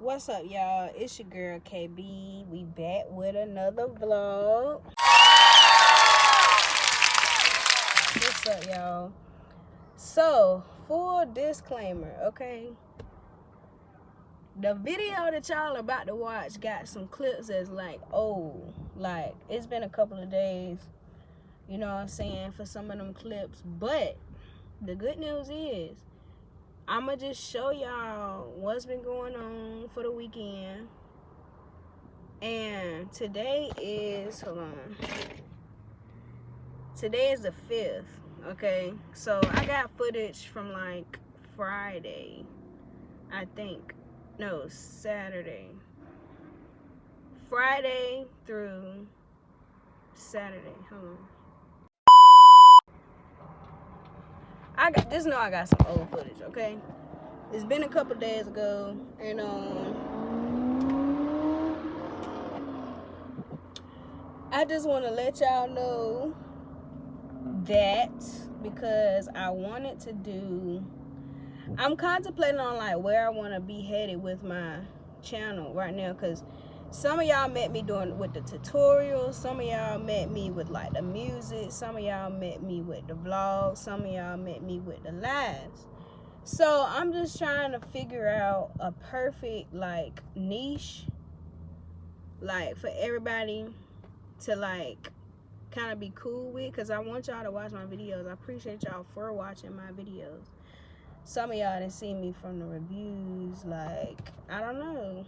What's up, y'all? It's your girl KB. We back with another vlog. What's up, y'all? So, full disclaimer, okay? The video that y'all about to watch got some clips that's like, oh, like it's been a couple of days, you know what I'm saying, for some of them clips. But the good news is I'ma just show y'all what's been going on for the weekend. And today is, hold on, today is the 5th, okay? So I got footage from like Friday, I think. No, Saturday. Friday through Saturday. Hold on. I got some old footage, okay? It's been a couple days ago, and I just want to let y'all know that because I wanted to do, I'm contemplating on like where I want to be headed with my channel right now, because some of y'all met me doing with the tutorials, some of y'all met me with like the music, some of y'all met me with the vlogs, some of y'all met me with the lives. So I'm just trying to figure out a perfect like niche, like for everybody to like kind of be cool with, because I want y'all to watch my videos. I appreciate y'all for watching my videos. Some of y'all didn't see me from the reviews, like I don't know,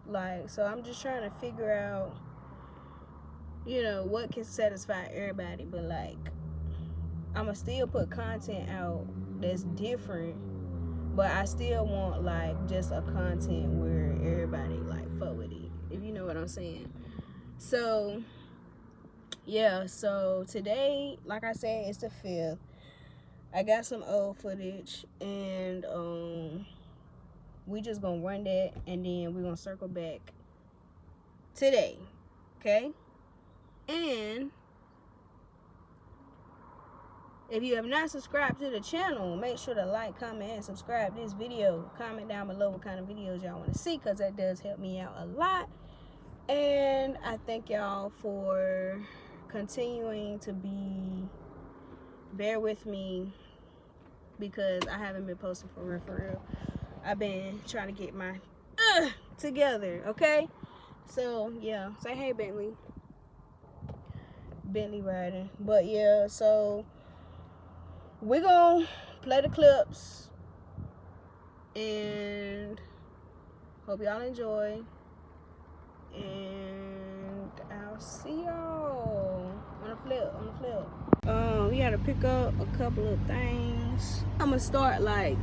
like, so I'm just trying to figure out, you know, what can satisfy everybody. But like I'ma still put content out that's different, but I still want like just a content where everybody like fuck with it, if you know what I'm saying. So yeah, so today, like I said, it's the 5th. I got some old footage, and we just gonna run that, and then we're gonna circle back today, okay? And if you have not subscribed to the channel, make sure to like, comment, and subscribe this video. Comment down below what kind of videos y'all want to see, because that does help me out a lot. And I thank y'all for continuing to bear with me, because I haven't been posting for real. I've been trying to get my together, okay? So yeah, say hey, Bentley riding. But yeah, so we're gonna play the clips, and hope y'all enjoy, and I'll see y'all on the flip. We gotta pick up a couple of things. I'm gonna start like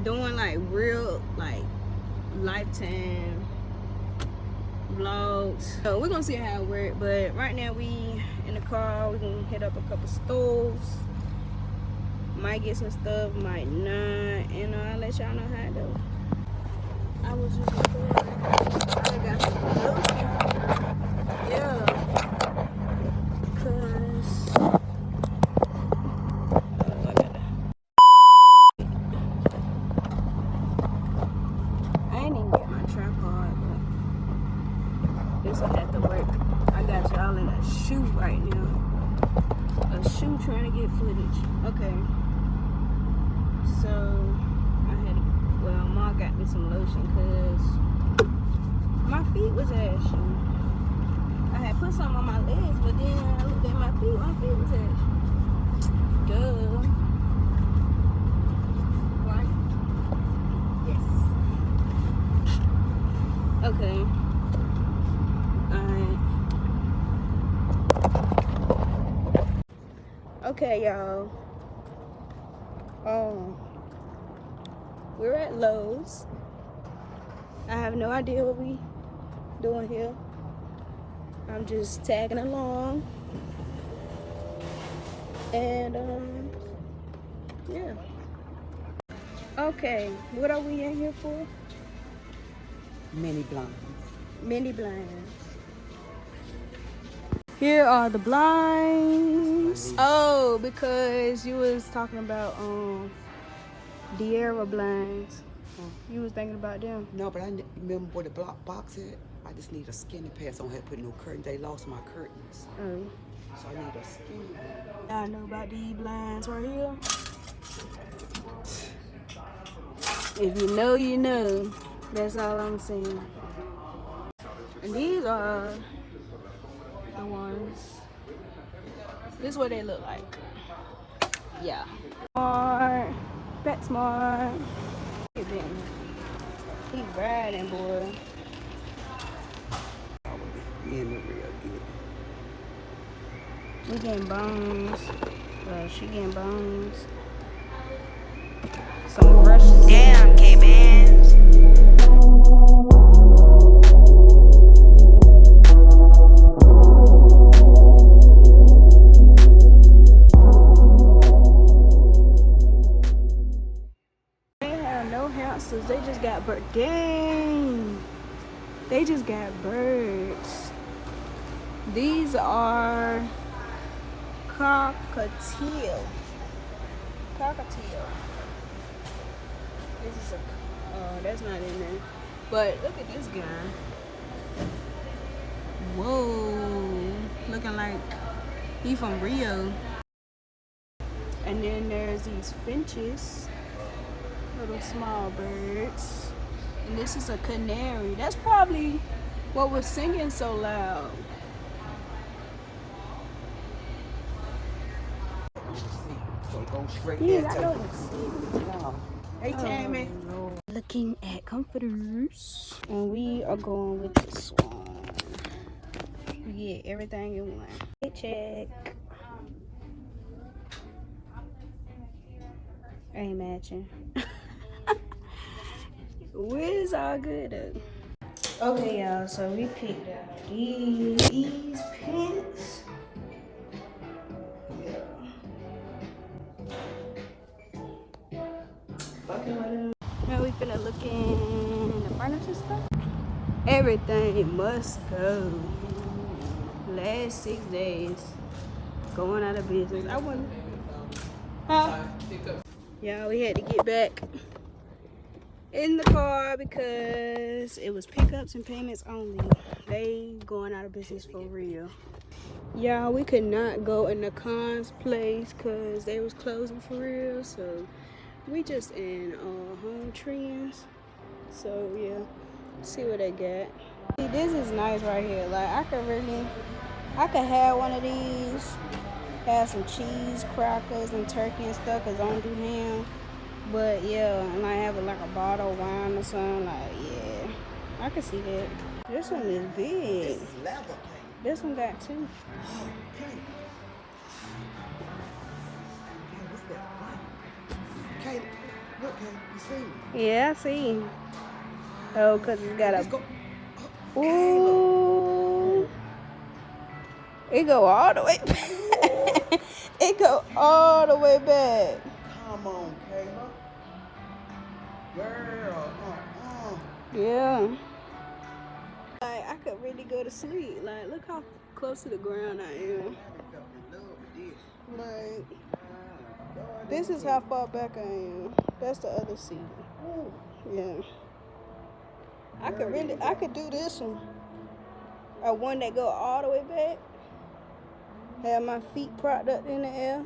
doing like real like lifetime vlogs. So we're gonna see how it works. But right now we in the car. We're gonna hit up a couple stores. Might get some stuff, might not, and I'll let y'all know how it goes. I was just recording. I got some lotion. Yeah. Cause I ain't even get my tripod, but this will have to work. I got y'all in a shoe right now. A shoe trying to get footage. Okay. So Ma got me some lotion because my feet was ashy. I had put some on my legs, but then I looked at my feet was ashy. Duh. Right? Yes. Okay. Alright. Okay, y'all. We're at Lowe's. I have no idea what we doing here. I'm just tagging along. And yeah. Okay, what are we in here for? Mini blinds. Mini blinds. Here are the blinds. Oh, because you was talking about Diera blinds. You was thinking about them? No, but I remember where the block box at. I just need a skinny pass. I don't have to put no curtains. They lost my curtains. Oh. So I need a skinny one. I know about these blinds right here. If you know, you know. That's all I'm saying. And these are the ones. This is what they look like. Yeah. Smart. Bet smart. Look at them. He riding, boy. Me and Maria good. We getting bones. She getting bones. Some brushes. Damn, K-Bands. They have no hamsters. They just got birds. Dang. They just got birds. These are cockatiel. Cockatiel. This is a. Oh, that's not in there. But look at this guy. Whoa. Looking like he from Rio. And then there's these finches. Little small birds. And this is a canary. That's probably what was singing so loud. So go straight Yeah, there. I know the Hey, Tammy. Looking at comforters. And we are going with this one. We get everything in one. Hey, check. Ain't matching. Where's all good at? Okay, y'all, so we picked out these pants. Yeah. Fucking with them. Now we finna look in the furniture stuff. Everything must go. Last 6 days. Going out of business. I wouldn't. Huh? Yeah, we had to get back in the car because it was pickups and payments only. They going out of business for real. Yeah, we could not go in the Khan's place because they was closing for real. So we just in Home Trends. So yeah, see what they got. See, this is nice right here. Like I could have one of these. Have some cheese, crackers, and turkey and stuff because I don't do ham. But yeah, and I have like a bottle of wine or something. Like yeah, I can see that. This one is big. This is leather. This one got two. Okay. What's that? Kay, look, Kay, you see me? Yeah, I see. Oh, cause it's got Let's a. go. Ooh. It go all the way back. It go all the way back. Come on, Kayla. Girl, Yeah. Like, I could really go to sleep. Like, look how close to the ground I am. Like, this is how far back I am. That's the other seat. Yeah. I could do this one. A one that go all the way back. Have my feet propped up in the air.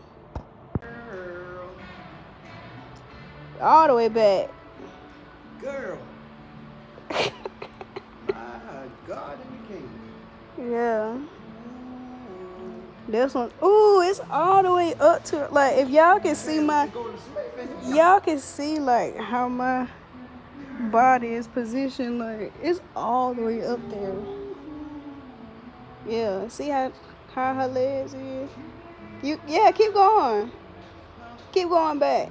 All the way back. Girl. My God in the king. Yeah. This one. Ooh, it's all the way up to, like, if y'all can see y'all can see, like, how my body is positioned. Like, it's all the way up there. Yeah. See how her legs is? Yeah, keep going. Keep going back.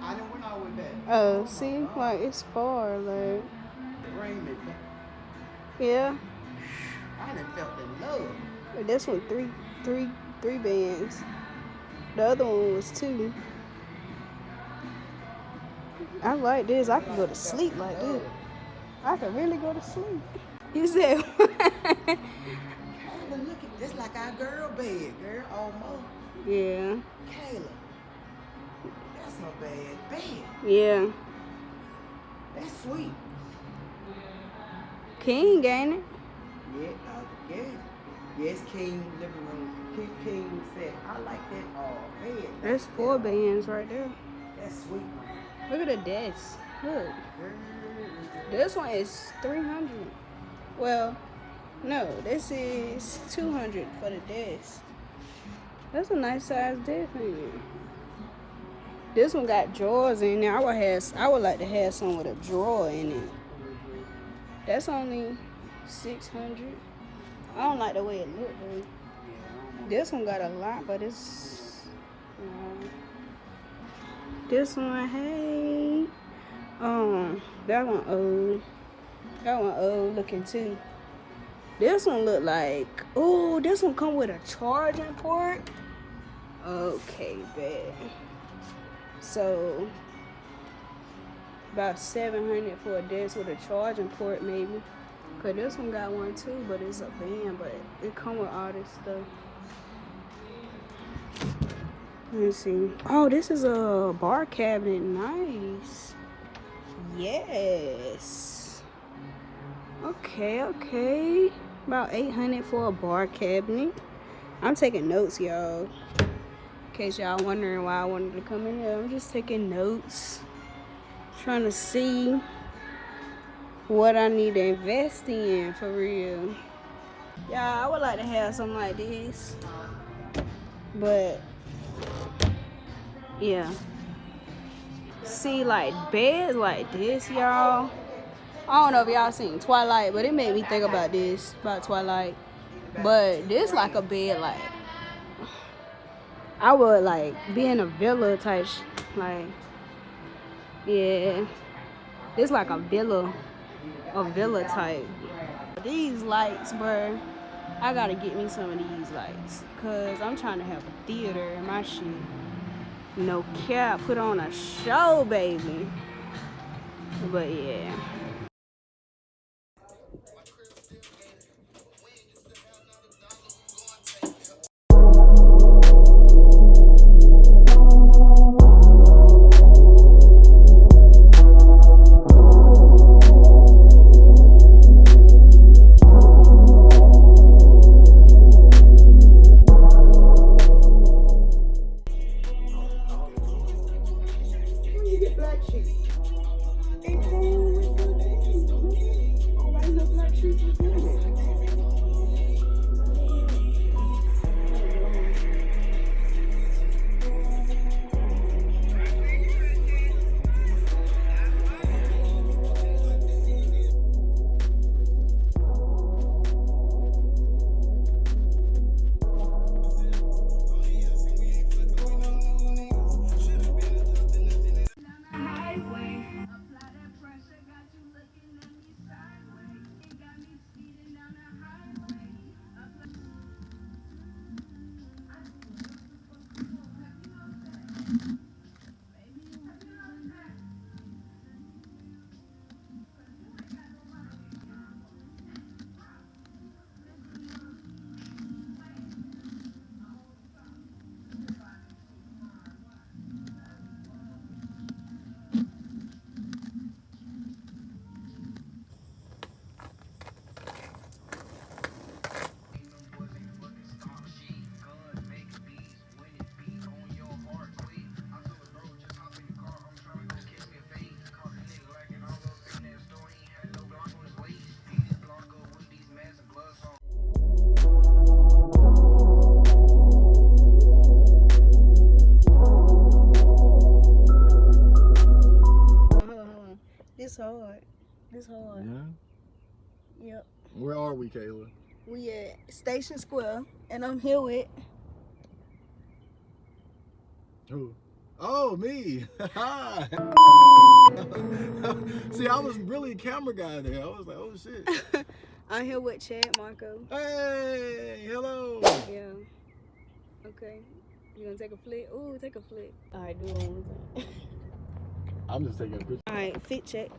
I didn't went all the way back. Oh, see? Like, it's far, like. Bring me back. Yeah. I done felt the love. This one, three bands. The other one was 2. I like this. I can go to sleep like this. I can really go to sleep. You said Look at this, like our girl bed, girl, almost. Yeah. Kayla, that's a bad bed. Yeah. That's sweet. King, ain't it? Yeah, yes. Yes, King living room. King said, I like that bed. There's 4 bands right there. That's sweet. Look at the desk. Look. This one is 300. Well, no, this is 200 for the desk. That's a nice size desk, ain't it? This one got drawers in there. I would like to have some with a drawer in it. That's only 600. I don't like the way it look though. This one got a lot, but it's this one, hey. That one old. That one old looking too. This one look like, oh, this one come with a charging port. Okay, bad. So about 700 for a desk with a charging port maybe. Cause this one got one too, but it's a band, but it come with all this stuff. Let me see. Oh, this is a bar cabinet. Nice. Yes. Okay. About 800 for a bar cabinet. I'm taking notes, y'all. In case y'all wondering why I wanted to come in here, I'm just taking notes. Trying to see what I need to invest in for real. Yeah, I would like to have something like this. But yeah. See, like beds like this, y'all. I don't know if y'all seen Twilight, but it made me think about this, about Twilight. But this like a bed, like I would like be in a villa type, like, yeah. This like a villa type. These lights, bro, I gotta get me some of these lights, cause I'm trying to have a theater in my shit. No cap, put on a show, baby. But yeah. This hard. Yeah? Yep. Where are we, Kayla? We at Station Square, and I'm here with... Who? Oh, me! Hi! See, I was really a camera guy there. I was like, oh, shit. I'm here with Chad Marco. Hey! Hello! Yeah. Okay. You gonna take a flick? Ooh, take a flick. Alright, do it one more time. I'm just taking a picture. Alright, fit check.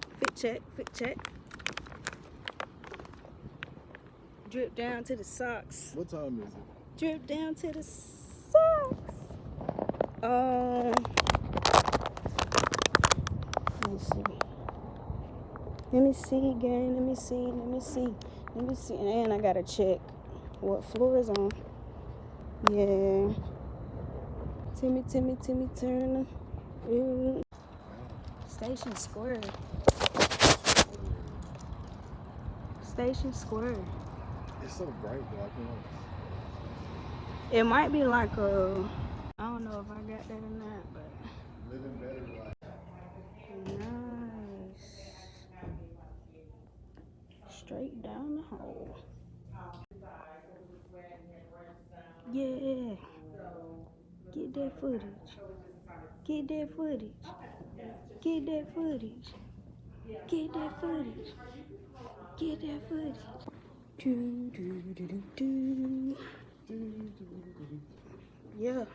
Drip down to the socks. What time is it? Drip down to the socks. Let me see. Let me see, gang. Let me see. And I gotta check what floor is on. Yeah. Timmy Turner. Ooh. Station Square. Station Square. It's so bright though, I can't. It might be like a, I don't know if I got that or not, but Living better life. nice. Straight down the hole. Yeah. Get that footage. Get that footage. Get that footage. Get that footage. Get that footage. Do, do, do, do, do. Yeah.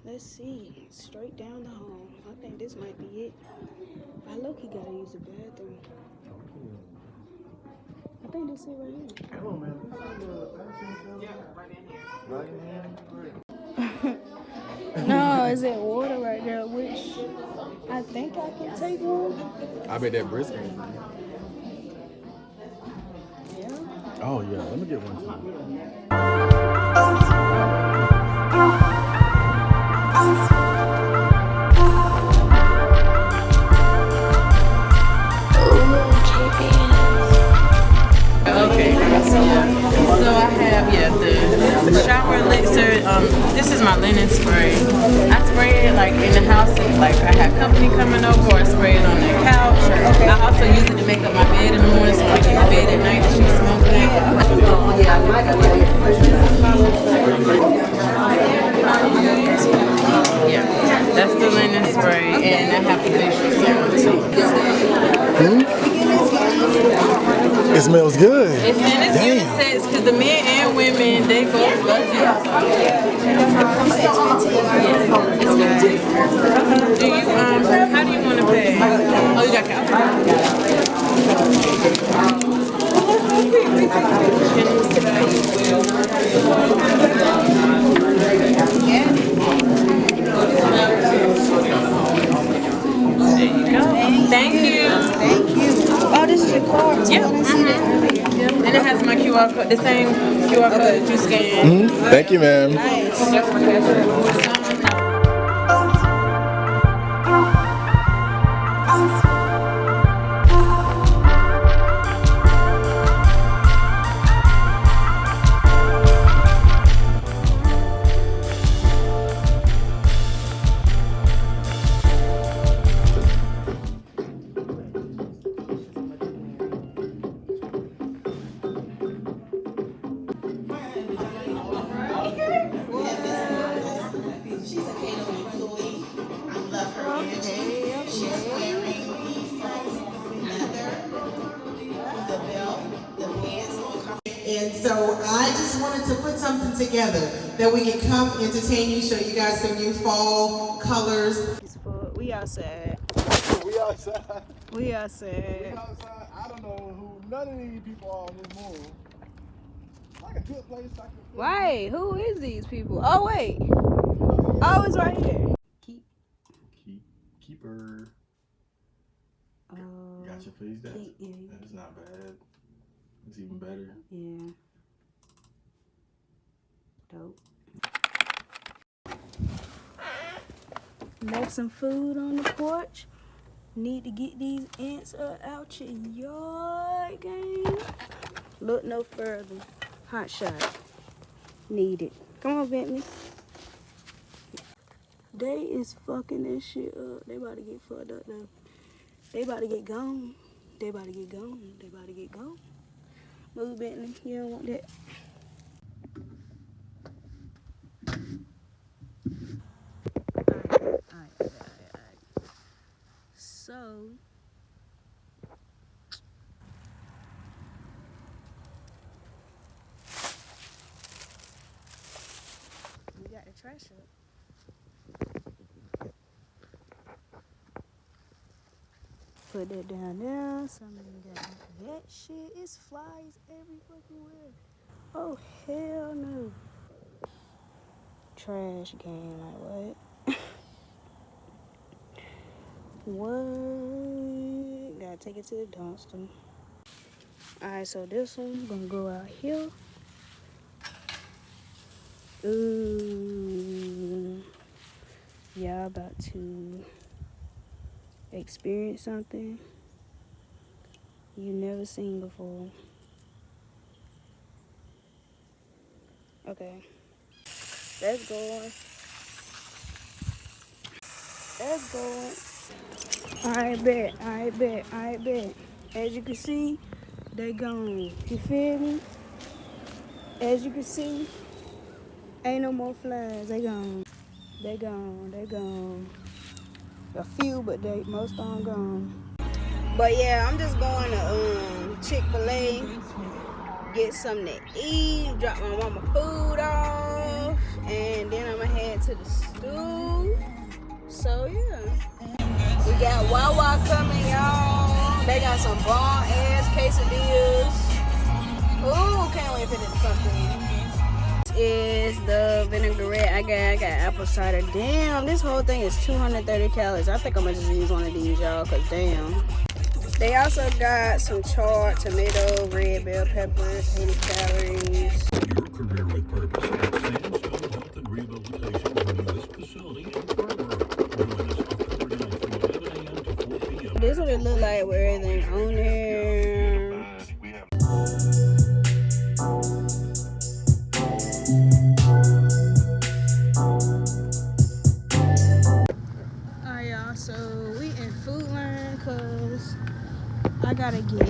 Let's see. Straight down the hall. I think this might be it. I low-key gotta use the bathroom. I think this is it right here. Come on, man. Yeah, right in here. Right in here. No, is it water right there? Which I think I can take one. I bet that brisket is free. Yeah. Oh yeah, let me get one too. Okay, so I have the shower elixir. This is my linen spray. I spray it like in the house, if, like I have company coming over, or I spray it on the couch. I also use it to make up my bed in the morning, so I get to bed at night and she smoke it. Yeah, that's the linen spray, and I have the facial serum too. It smells good. It's unisex because the men and women, they both love it. Do you how do you want to pay? Oh, you got cash. There you go. Thank you. Oh, this is your card. Yep. And it has my QR code, the same QR code that you scan. Thank you, ma'am. And so I just wanted to put something together that we can come entertain you, show you guys some new fall colors. We outside. We outside. We outside. We outside. I don't know who none of these people are on this move. Like a good place. Wait, who is these people? Oh wait. Oh, it's right here. Keeper. You got your face that? That is not bad. It's even better. Yeah. Dope. Make some food on the porch. Need to get these ants out your yard, gang. Look no further. Hot shot. Need it. Come on, Bentley. They is fucking this shit up. They about to get fucked up now. They about to get gone. They about to get gone. They about to get gone. Move, Bentley. You don't want that. Alright. So we got the trash up. Put that down there. Somebody got that shit. It's flies every fucking where. Oh hell no. Trash can, like what? What? gotta take it to the dumpster. Alright, so this one's gonna go out here. Ooh, y'all about to experience something you never seen before. Okay, that's going. That's going. I bet. As you can see, they gone. You feel me? As you can see, ain't no more flies. They gone. They gone. A few, but most of them gone. But yeah, I'm just going to Chick-fil-A, get something to eat, drop my mama food off, and then I'm gonna head to the stool. So yeah, we got Wawa coming, y'all. They got some bomb ass quesadillas. Ooh, can't wait for this to come through. Is the vinaigrette. I got apple cider. Damn, this whole thing is 230 calories. I think I'm gonna just use one of these, y'all, because damn. They also got some charred tomato, red bell peppers, 80 calories. Your career with purpose at Sandstone Health and Rehabilitation Newest Facility in Fargo. Join us October 9th from 11 a.m. to 4 p.m. This is what it look like with everything on there. Alright, y'all, so we in Food Line because I gotta get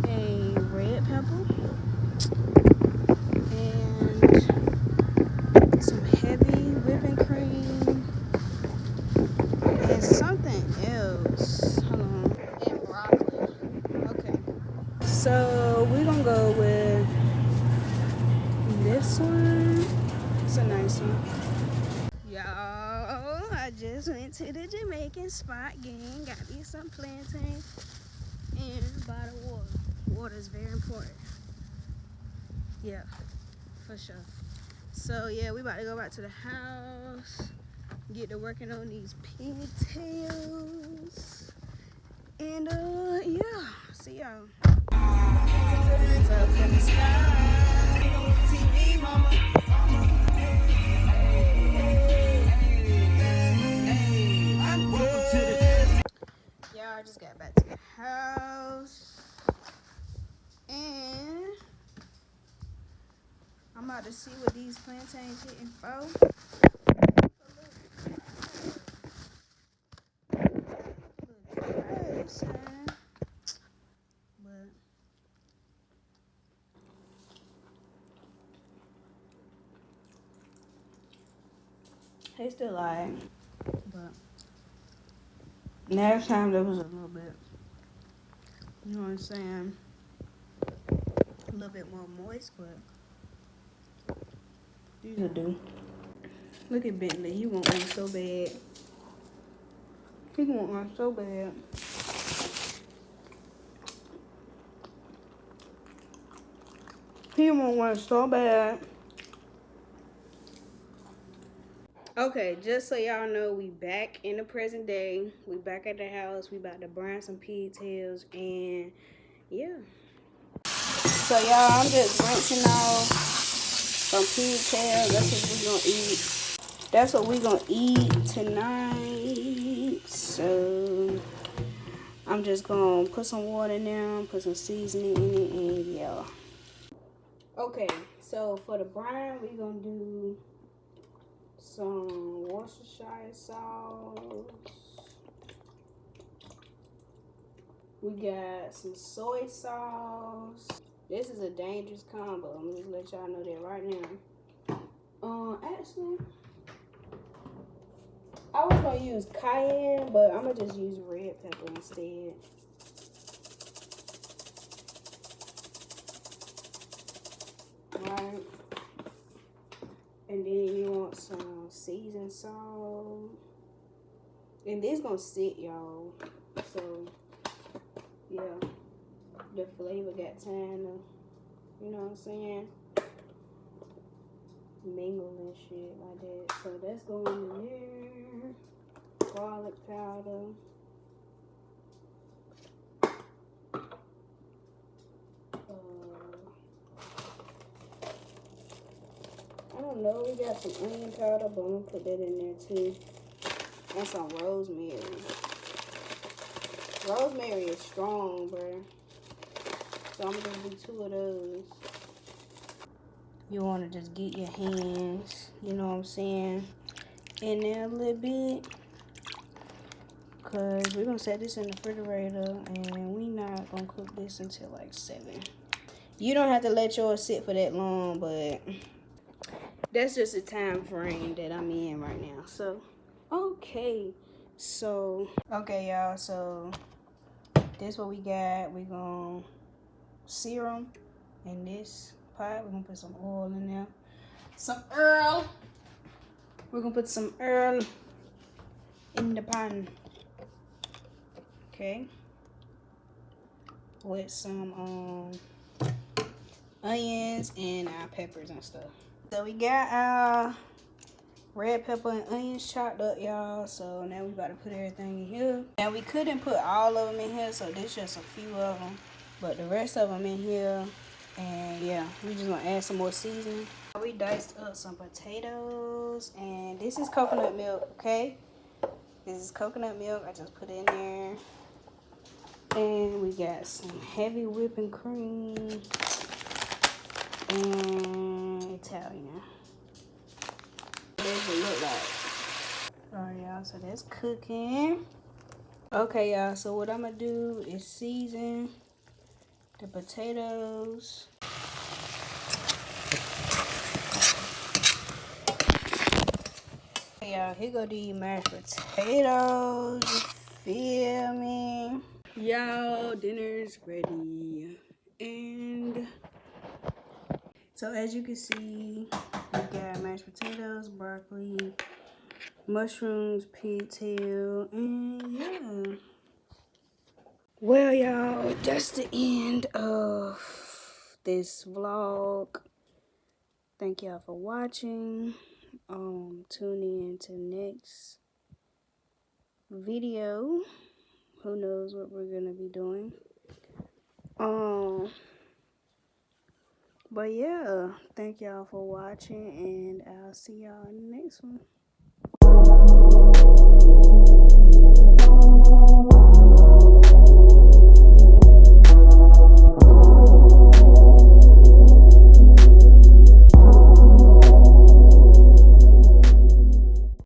a red pepper and some heavy whipping cream and something else. Hold on. And broccoli. Okay. So we're gonna go with this one. It's a nice one. Y'all, I just went to the Jamaican spot again. Got me some plantain and bottled water. Water is very important. Yeah, for sure. So yeah, we about to go back to the house, get to working on these pigtails, and yeah, see y'all. TV, mama. Y'all, I just got back to the house, and I'm about to see what these plantains hitting for. But they still lying. But next time there was a little bit, you know what I'm saying, a little bit more moist, but these will do. Look at Bentley, he want one so bad. He want one so bad. He want one so bad. Okay, just so y'all know, we back in the present day. We back at the house. We about to brown some pigtails, and yeah. So y'all, I'm just rinsing off some pigtails. That's what we gonna eat. That's what we gonna eat tonight. So I'm just gonna put some water in there, put some seasoning in it, and yeah. Okay, so for the brine, we gonna do some Worcestershire sauce. We got some soy sauce. This is a dangerous combo. Let me just let y'all know that right now. Actually, I was gonna use cayenne, but I'm gonna just use red pepper instead. Right. And then you want some seasoned salt. And this gonna sit, y'all. So, yeah. The flavor got time to, you know what I'm saying, mingle and shit like that. So that's going in there. Garlic powder. don't know. We got some onion powder, but I'm gonna put that in there too. And some rosemary. Rosemary is strong, bro. So I'm gonna do 2 of those. You wanna just get your hands, you know what I'm saying, in there a little bit. Cause we're gonna set this in the refrigerator and we not gonna cook this until like 7. You don't have to let yours sit for that long, but that's just the time frame that I'm in right now. So, okay. So, okay, y'all. So, this what we got. We gonna sear them in this pot. We're gonna put some oil in there. Some Earl. We're gonna put some Earl in the pan. Okay. With some onions and our peppers and stuff. So we got our red pepper and onions chopped up, y'all. So now we about to put everything in here. Now we couldn't put all of them in here, so this just a few of them. But the rest of them in here. And yeah, we just gonna add some more seasoning. We diced up some potatoes, and this is coconut milk, okay? This is coconut milk. I just put it in there. And we got some heavy whipping cream and Italian. What does it look like? Alright, y'all, so that's cooking. Okay, y'all, so what I'm gonna do is season the potatoes. Okay, y'all, here go the mashed potatoes. You feel me? Y'all, dinner's ready. And so as you can see, we got mashed potatoes, broccoli, mushrooms, pigtail, and yeah. Well, y'all, that's the end of this vlog. Thank y'all for watching. Tune in to next video. Who knows what we're gonna be doing. But yeah, thank y'all for watching, and I'll see y'all in the next one.